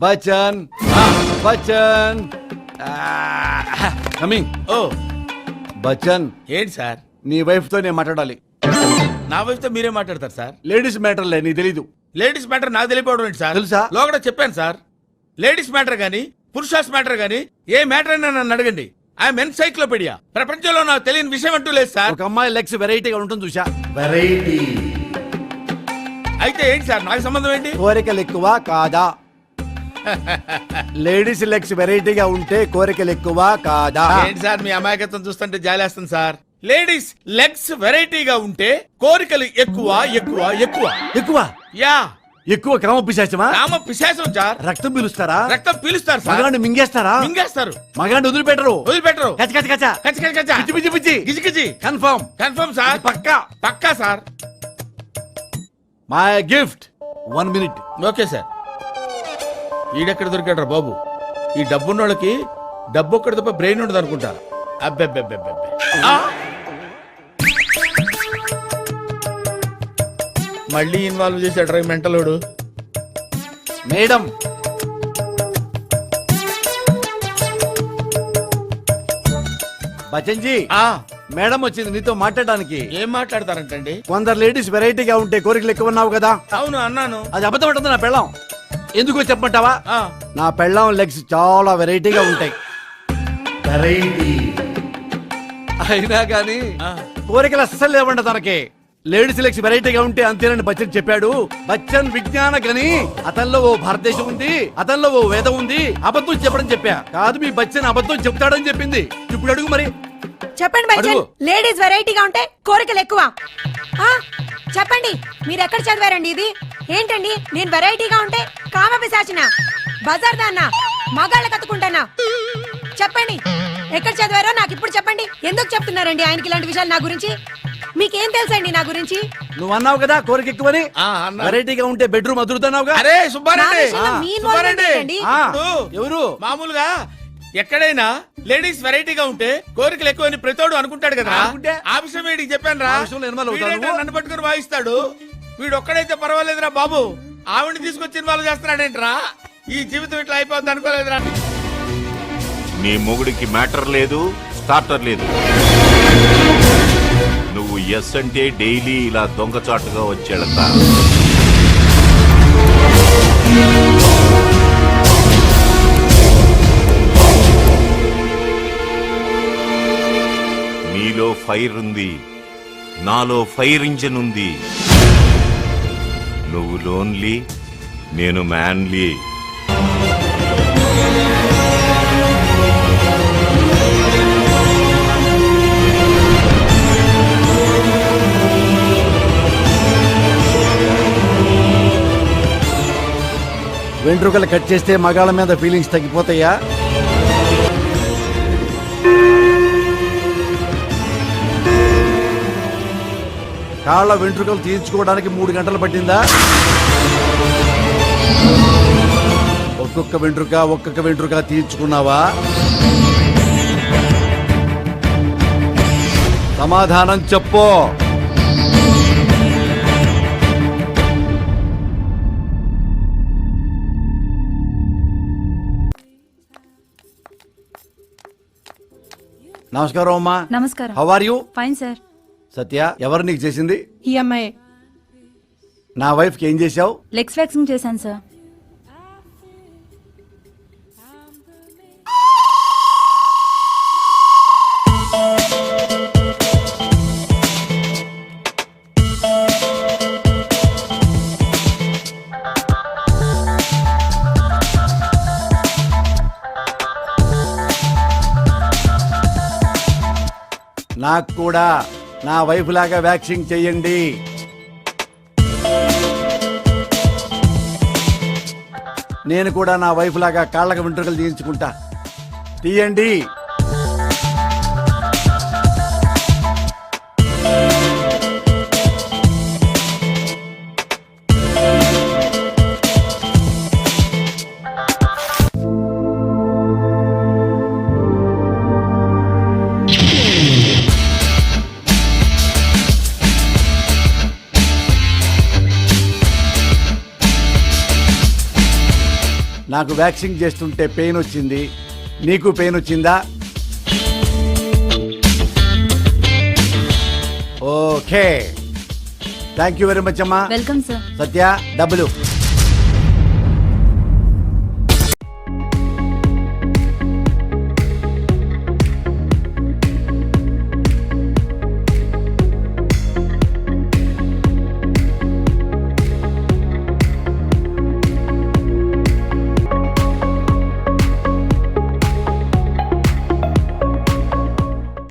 Bachchan Bachchan coming. ఓ బచ్చన్, ఏంటి sir? నీ wife తో నేను మాట్లాడాలి. నా వైఫ్ తో మీరే మాట్లాడతారు సార్? లేడీస్ మ్యాటర్లే, నీకు తెలీదు. లేడీస్ మ్యాటర్ నాకు తెలియపోవడం ఏంటి సార్? తెలుసా? లోగడ చెప్పాను సార్. లేడీస్ మ్యాటర్ గానీ పురుషాస్ మ్యాటర్ గానీ ఏ మ్యాటర్ అయినా నన్ను అడగండి. I'm encyclopaedia. ప్రపంచంలో నాకు తెలియని విషయం అంటూ లేదు సార్. ఒక అమ్మాయి లెగ్స్ వెరైటీగా ఉంటుంది చూసా. వెరైటీ అయితే ఏంటి సార్? నాకు సంబంధం ఏంటి? కోరికలు ఎక్కువ కాదా? లేడీస్ లెగ్స్ వెరైటీగా ఉంటే కోరికలు ఎక్కువ కాదా? ఏంటి సార్ మీ అమాయకత్వం చూస్తుంటే జాలేస్తుంది సార్. లేడీస్ లెగ్స్ వెరైటీగా ఉంటే కోరికలు ఎక్కువ ఎక్కువ ఎక్కువ ఎక్కువ యా. ఎక్కువ కామ పిశాచమా? కామ పిశాచం సార్. రక్తం పీలుస్తారా? రక్తం పీలుస్తారు సార్. మగాడిని మింగేస్తారా? మింగేస్తారు. మగాడిని వదిలిపెట్టరు. వదిలిపెట్టరు. కచ్చ కచ్చ కచ్చ కచ్చి కచ్చి కచ్చా. పిచ్చి పిచ్చి పిచ్చి గిజిగిజి. Confirm confirm sir. పక్కా. పక్కా sir. My gift 1 minute. Okay sir. ఈడెక్కడ దొరికాడు బాబు? ఈ డబ్బున్నోళ్ళకి డబ్బు ఒక్కడి తప్ప బ్రెయిన్ ఉండదు అనుకుంటా. అబ్బెబ్బెబ్బెబ్బె. మళ్ళీ ఇన్వాల్వ్ చేశాడు రా మెంటలోడు. మేడం, బచ్చన్ జీ, మేడం వచ్చింది నీతో మాట్లాడడానికి. ఏం మాట్లాడతారంటండి? కొందరు లేడీస్ వెరైటీగా ఉంటే కోరికలు ఎక్కువ ఉన్నావు కదా. అవును అన్నాను. అది అబద్ధం ఉంటుంది. నా పెళ్ళాం ఎందుకో చెప్పమంటావా? ఆ, నా పెళ్ళాం లెగ్స్ చాలా వెరైటీగా ఉంటాయి. వెరైటీ అయినా కానీ ఆ. కోరికలు అస్సలు లేవంట తనకి. లేడీస్ లెగ్స్ వెరైటీగా ఉంటే అంతేనని బచ్చన్ చెప్పాడు. బచ్చన్ విజ్ఞాన గని. అతనిలో ఓ భారతదేశం ఉంది, అతనిలో ఓ వేదం ఉంది. అబద్ధం చెప్పడం చెప్పా కాదు, మీ బచ్చన్ అబద్ధం చెప్తాడని చెప్పింది. ఇప్పుడు అడుగు మరి. చెప్పండి బచ్చన్, లేడీస్ వెరైటీగా ఉంటే కోరికలు ఎక్కువ. ఆ, చెప్పండి, మీరు ఎక్కడ చదివారండి ఇది? ఏంటండి, నేను వెరైటీగా ఉంటే కామ పిశాచిన, బజార్ దాన్నా, మగాళ్ళ కత్తుకుంటానా? చెప్పండి, ఎక్కడ చదివారో నాకు ఇప్పుడు చెప్పండి. ఎందుకు చెప్తున్నారండి ఆయనకి ఇలాంటి విషయాలు నా గురించి? మీకేం తెలుసండి నా గురించి? నువ్వు అన్నావు కదా కోరిక ఎక్కువని. ఆ, అన్నా. వెరైటీగా ఉంటే బెడ్రూమ్ అదురుతున్నావుగా. అరే నా సుబ్బారెడ్డి, విషయంలో మీ సుబ్బారెడ్డి. ఇన్వాల్వ్మెంట్ ఏంటండి? ఆ, ఇప్పుడు ఎవరు? మామూలుగా ఎక్కడైనా లేడీస్ వెరైటీగా ఉంటే కోరికలు ఎక్కువ అని ప్రతోడు అనుకుంటాడు కదా. అనుకుంటే? ఆ విషయం వీడికి చెప్పాను రా. ఆ విషయంలో ఇన్వాల్వ్ అవుతావు వీడేంటో నువ్వు? నన్ను పట్టుకుని వాయిస్తాడు. వీడు ఒక్కడైతే పర్వాలేదురా బాబు, ఆవిడని తీసుకొచ్చి ఇన్వాల్వ్ చేస్తున్నాడేంట్రా? ఈ జీవితం ఇట్లా అయిపోద్ది అనుకోలేదురా. నీ మొగుడికి మ్యాటర్ లేదు, స్టార్టర్ లేదు. నువ్వు ఎస్ అంటే డైలీ ఇలా దొంగచాటుగా వచ్చేళ్తా. నీలో ఫైర్ ఉంది, నాలో ఫైర్ ఇంజన్ ఉంది. నువ్వు లోన్లీ, నేను మ్యాన్లీ. వెంట్రుకలు కట్ చేస్తే మగాళ్ళ మీద ఫీలింగ్స్ తగ్గిపోతాయా? కాళ్ళ వెంట్రుకలు తీర్చుకోవడానికి 3 గంటలు పట్టిందా? ఒక్కొక్క వెంట్రుక తీర్చుకున్నావా? సమాధానం చెప్పు. నమస్కారం అమ్మా. నమస్కారం. How are you? Fine sir. Satya, ఎవరు నీకు చేసింది? ఈ అమ్మాయి. నా వైఫ్ కి ఏం చేశావు? లెగ్స్ వ్యాక్సింగ్ చేశాను సార్. నాకు కూడా నా వైఫ్ లాగా వ్యాక్సింగ్ చెయ్యండి. నేను కూడా నా వైఫ్ లాగా కాళ్ళకు వెంట్రుకలు తీయించుకుంటా. తీయండి. నాకు వ్యాక్సింగ్ చేస్తుంటే పెయిన్ వచ్చింది, నీకు పెయిన్ వచ్చిందా? Okay, thank you very much అమ్మా. Welcome sir. సత్య, డబ్బులు.